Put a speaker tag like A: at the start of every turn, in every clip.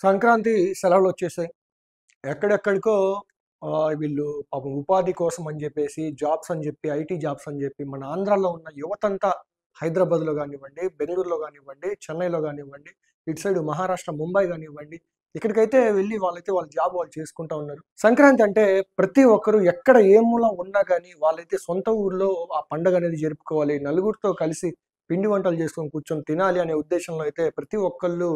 A: సంక్రాంతి సెలవులు వచ్చేసాయి. ఎక్కడెక్కడికో వీళ్ళు పాపం ఉపాధి కోసం అని జెప్పేసి జాబ్స్ అని జెప్పి, ఐటీ జాబ్స్ అని జెప్పి మన ఆంధ్రాలో ఉన్న యువతంతా హైదరాబాద్‌లో గానివ్వండి, బెంగుళూరులో గానివ్వండి, చెన్నైలో గానివ్వండి, ఇటు సైడ్ మహారాష్ట్ర ముంబై గానివ్వండి, ఇక్కడికైతే వెళ్లి వాళ్ళైతే వాళ్ళ జాబ్ వాళ్ళు చేసుకుంటా ఉన్నారు. సంక్రాంతి అంటే ప్రతి ఒక్కరు ఎక్కడ ఏ మూల ఉన్నా గాని వాళ్ళైతే సొంత ఊర్లో ఆ పండగనేది జరుపుకోవాలి. నలుగురితో కలిసి పిండి వంటలు చేసుకొని కూర్చొని తినాలి అనే ఉద్దేశంలో అయితే ప్రతి ఒక్కళ్ళు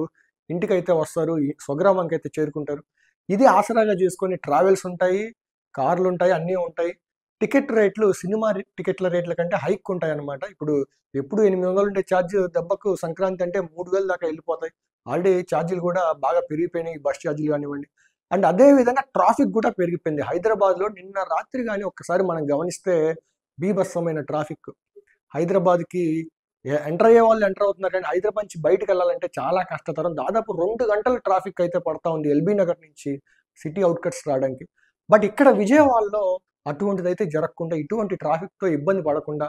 A: ఇంటికైతే వస్తారు. ఈ స్వగ్రామానికైతే చేరుకుంటారు. ఇది ఆసరాగా చేసుకొని ట్రావెల్స్ ఉంటాయి, కార్లుంటాయి, అన్నీ ఉంటాయి. టికెట్ రేట్లు సినిమా టికెట్ల రేట్ల కంటే హైక్ ఉంటాయన్నమాట. ఇప్పుడు ఎప్పుడు 800 ఉండే ఛార్జ్ దెబ్బకు సంక్రాంతి అంటే 3000 దాకా ఎళ్ళిపోతాయి. ఆల్రెడీ ఛార్జీలు గూడా బాగా పెరిగిపోయినాయి. బస్ ఛార్జీలు గానివ్వండి. అండ్ అదే విధంగా ట్రాఫిక్ గూడా పెరిగిపోయింది. హైదరాబాద్‌లో నిన్న రాత్రి గాని ఒక్కసారి మనం గమనిస్తే బీభత్సమైన ట్రాఫిక్. హైదరాబాద్‌కి ఎంటర్ అయ్యే వాళ్ళు ఎంటర్ అవుతున్నారు కానీ హైదరాబాద్ నుంచి బయటికెళ్ళాలంటే చాలా కష్టతరం. దాదాపు 2 గంటలు ట్రాఫిక్ అయితే పడతా ఉంది ఎల్బీ నగర్ నుంచి సిటీ ఔట్‌కట్స్ రావడానికి. బట్ ఇక్కడ విజయవాడలో అటువంటిదైతే జరగకుండా, ఇటువంటి ట్రాఫిక్‌తో ఇబ్బంది పడకుండా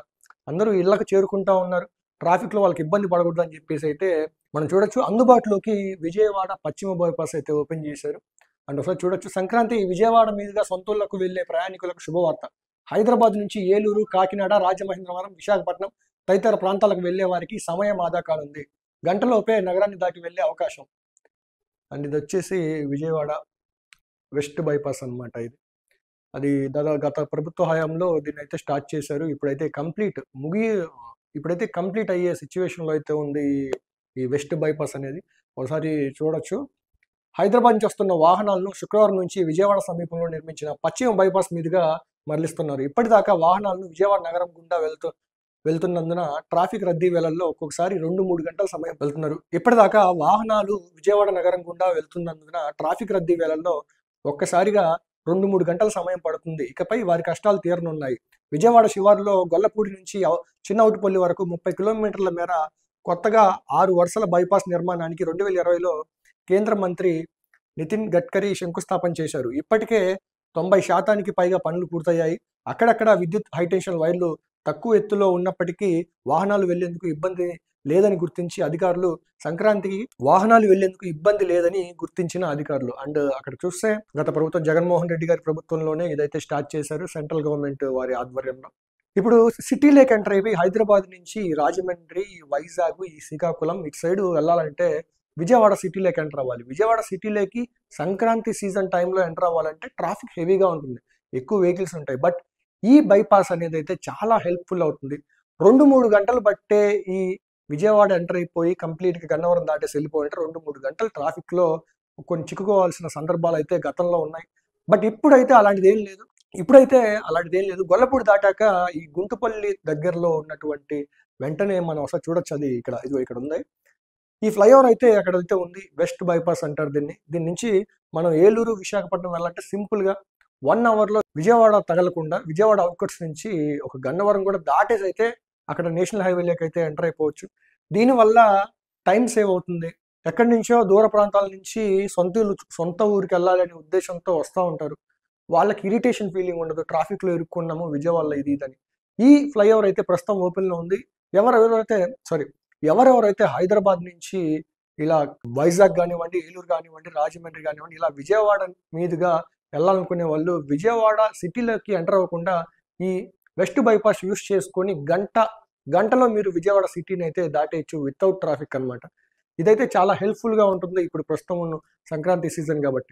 A: అందరూ ఇళ్ళకి చేరుకుంటా ఉన్నారు. ట్రాఫిక్‌లో వాళ్ళకి ఇబ్బంది పడకూడదని చెప్పేసి అయితే మనం చూడొచ్చు. అందుబాటులోకి విజయవాడ పశ్చిమ బైపాస్ అయితే ఓపెన్ చేశారు. అండ్ ఒకసారి చూడొచ్చు సంక్రాంతి విజయవాడ మీదుగా సొంతూళ్ళకు వెళ్ళే ప్రయాణికులకు శుభవార్త. హైదరాబాద్ నుంచి ఏలూరు, కాకినాడ, రాజమహేంద్రవరం, విశాఖపట్నం తదితర ప్రాంతాలకు వెళ్లే వారికి సమయం ఆదా కానుంది. గంటలోపే నగరాన్ని దాటి వెళ్లే అవకాశం. అండ్ ఇదొచ్చేసి విజయవాడ వెస్ట్ బైపాస్ అన్నమాట ఇది. అది గత ప్రభుత్వ హయాంలో దీన్నైతే స్టార్ట్ చేశారు. ఇప్పుడైతే కంప్లీట్ అయ్యే సిట్యుయేషన్‌లో అయితే ఉంది ఈ వెస్ట్ బైపాస్ అనేది. ఒకసారి చూడొచ్చు. హైదరాబాద్ నుంచి వస్తున్న వాహనాలను శుక్రవారం నుంచి విజయవాడ సమీపంలో నిర్మించిన పశ్చిమ బైపాస్ మీదుగా మరలిస్తున్నారు. ఇప్పటిదాకా వాహనాలను విజయవాడ నగరం గుండా వెళ్తున్నందున ట్రాఫిక్ రద్దీ వేళల్లో ఒక్కొక్కసారి 2, 3 గంటల సమయం వెళ్తున్నారు. ఇప్పటిదాకా వాహనాలు విజయవాడ నగరం గుండా వెళ్తున్నందున ట్రాఫిక్ రద్దీ వేళల్లో ఒక్కసారిగా 2, 3 గంటల సమయం పడుతుంది. ఇకపై వారి కష్టాలు తీరనున్నాయి. విజయవాడ శివారులో గొల్లపూడి నుంచి చిన్నౌటిపల్లి వరకు 30 కిలోమీటర్ల మేర కొత్తగా 6 వరుసల బైపాస్ నిర్మాణానికి 2020లో కేంద్ర మంత్రి నితిన్ గడ్కరీ శంకుస్థాపన చేశారు. ఇప్పటికే 90% పైగా పనులు పూర్తయ్యాయి. అక్కడక్కడ విద్యుత్ హైటెన్షన్ వైర్లు తక్కువ ఎత్తులో ఉన్నప్పటికీ వాహనాలు వెళ్లేందుకు ఇబ్బంది లేదని గుర్తించి అధికారులు సంక్రాంతికి వాహనాలు వెళ్లేందుకు ఇబ్బంది లేదని గుర్తించిన అధికారులు. అండ్ అక్కడ చూస్తే గత ప్రభుత్వం జగన్మోహన్ రెడ్డి గారి ప్రభుత్వంలోనే ఇదైతే స్టార్ట్ చేశారు సెంట్రల్ గవర్నమెంట్ వారి ఆధ్వర్యంలో. ఇప్పుడు సిటీలోకి ఎంటర్ అయిపోయి హైదరాబాద్ నుంచి రాజమండ్రి, వైజాగ్, ఈ శ్రీకాకుళం ఇటు సైడ్ వెళ్ళాలంటే విజయవాడ సిటీలోకి ఎంటర్ అవ్వాలి. విజయవాడ సిటీలోకి సంక్రాంతి సీజన్ టైంలో ఎంటర్ అవ్వాలంటే ట్రాఫిక్ హెవీగా ఉంటుంది. ఎక్కువ వెహికల్స్ ఉంటాయి. బట్ ఈ బైపాస్ అనేది అయితే చాలా హెల్ప్‌ఫుల్ అవుతుంది. 2, 3 గంటలు పట్టే ఈ విజయవాడ ఎంటర్ అయిపోయి కంప్లీట్‌గా గన్నవరం దాటేసి వెళ్ళిపోవాలంటే 2, 3 గంటలు ట్రాఫిక్‌లో కొన్ని చిక్కుకోవాల్సిన సందర్భాలైతే గతంలో ఉన్నాయి. బట్ ఇప్పుడైతే అలాంటిదేం లేదు. గొల్లపూడి దాటాక ఈ గుంటుపల్లి దగ్గరలో ఉన్నటువంటి వెంటనే మనం ఒకసారి చూడొచ్చు అది ఇదిగో ఇక్కడ ఉంది. ఈ ఫ్లైఓవర్ అయితే అక్కడైతే ఉంది. వెస్ట్ బైపాస్ అంటారు దీన్ని. దీని నుంచి మనం ఏలూరు, విశాఖపట్నం వెళ్ళాలంటే సింపుల్‌గా 1 అవర్‌లో విజయవాడ తగలకుండా విజయవాడ ఔట్‌కట్స్ నుంచి ఒక గన్నవరం కూడా దాటేసి అయితే అక్కడ నేషనల్ హైవేలోకైతే ఎంటర్ అయిపోవచ్చు. దీనివల్ల టైం సేవ్ అవుతుంది. ఎక్కడి నుంచో దూర ప్రాంతాల నుంచి సొంత ఊరికెళ్ళాలనే ఉద్దేశంతో వస్తా ఉంటారు. వాళ్ళకి ఇరిటేషన్ ఫీలింగ్ ఉండదు. ట్రాఫిక్‌లో ఇరుక్కున్నాము విజయవాడలో ఇది ఇదని. ఈ ఫ్లైఓవర్ అయితే ప్రస్తుతం ఓపెన్‌లో ఉంది. ఎవరెవరైతే సారీ ఎవరెవరైతే హైదరాబాద్ నుంచి ఇలా వైజాగ్ గానివ్వండి, ఏలూరు గానివ్వండి, రాజమండ్రి గానివ్వండి, ఇలా విజయవాడ మీదుగా వెళ్ళాలనుకునే వాళ్ళు విజయవాడ సిటీలోకి ఎంటర్ అవ్వకుండా ఈ వెస్ట్ బైపాస్ యూజ్ చేసుకొని గంటలో మీరు విజయవాడ సిటీని అయితే దాటేయచ్చు వితౌట్ ట్రాఫిక్ అన్నమాట. ఇదైతే చాలా హెల్ప్‌ఫుల్‌గా ఉంటుంది. ఇప్పుడు ప్రస్తుతం ఉన్న సంక్రాంతి సీజన్ కాబట్టి.